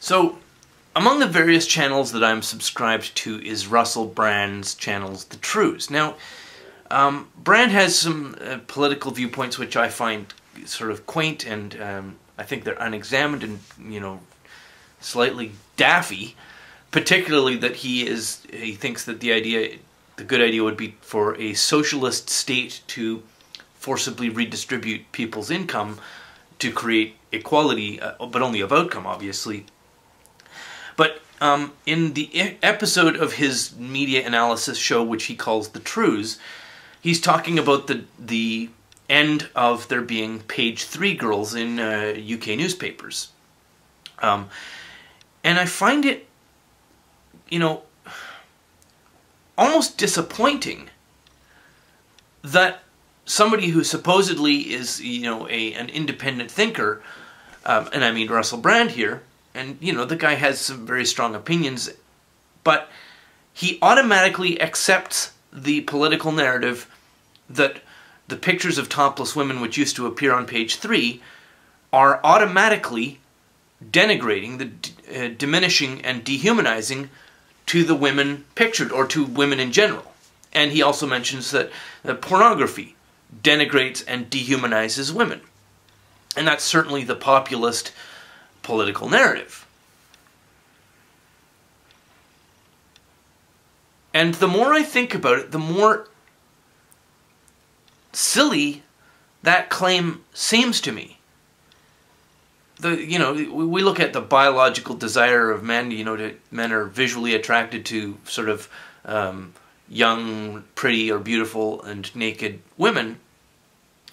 So, among the various channels that I'm subscribed to is Russell Brand's channels, The Truths. Now, Brand has some political viewpoints which I find sort of quaint, and I think they're unexamined and, you know, slightly daffy. Particularly that he thinks that the good idea would be for a socialist state to forcibly redistribute people's income to create equality, but only of outcome, obviously. But in the episode of his media analysis show, which he calls The Truths, he's talking about the end of there being page 3 girls in UK newspapers. And I find it, you know, almost disappointing that somebody who supposedly is, you know, an independent thinker, and I mean Russell Brand here, and, you know, the guy has some very strong opinions, but he automatically accepts the political narrative that the pictures of topless women which used to appear on page 3 are automatically denigrating, diminishing and dehumanizing to the women pictured, or to women in general. And he also mentions that pornography denigrates and dehumanizes women. And that's certainly the populist political narrative. And the more I think about it, the more silly that claim seems to me. You know, we look at the biological desire of men, you know, men are visually attracted to sort of young, pretty, or beautiful and naked women.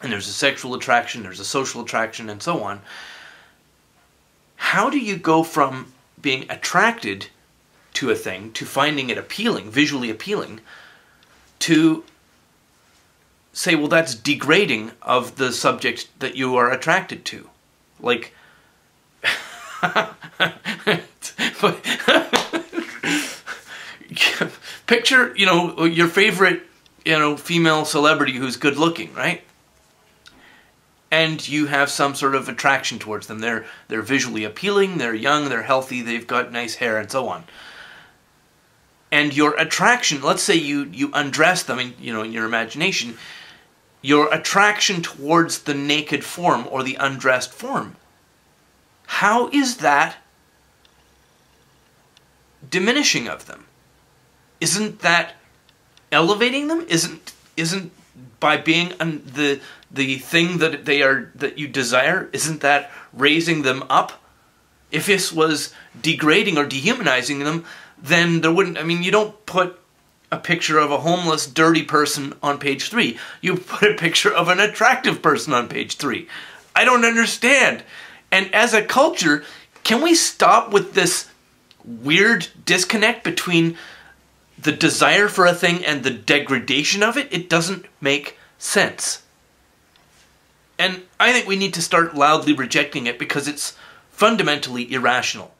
And there's a sexual attraction, there's a social attraction, and so on. How do you go from being attracted to a thing, to finding it appealing, visually appealing, to say, well, that's degrading of the subject that you are attracted to? Like, picture, you know, your favorite, you know, female celebrity who's good looking, right? And you have some sort of attraction towards them. They're visually appealing, they're young, they're healthy, they've got nice hair, and so on. And your attraction, let's say you undress them, in, you know, in your imagination, your attraction towards the naked form or the undressed form, how is that diminishing of them? Isn't that elevating them? Isn't by being the thing that you desire, isn't that raising them up? If this was degrading or dehumanizing them, then there wouldn't, I mean, you don't put a picture of a homeless, dirty person on page 3. You put a picture of an attractive person on page 3. I don't understand. And as a culture, can we stop with this weird disconnect between the desire for a thing and the degradation of it? It doesn't make sense. And I think we need to start loudly rejecting it because it's fundamentally irrational.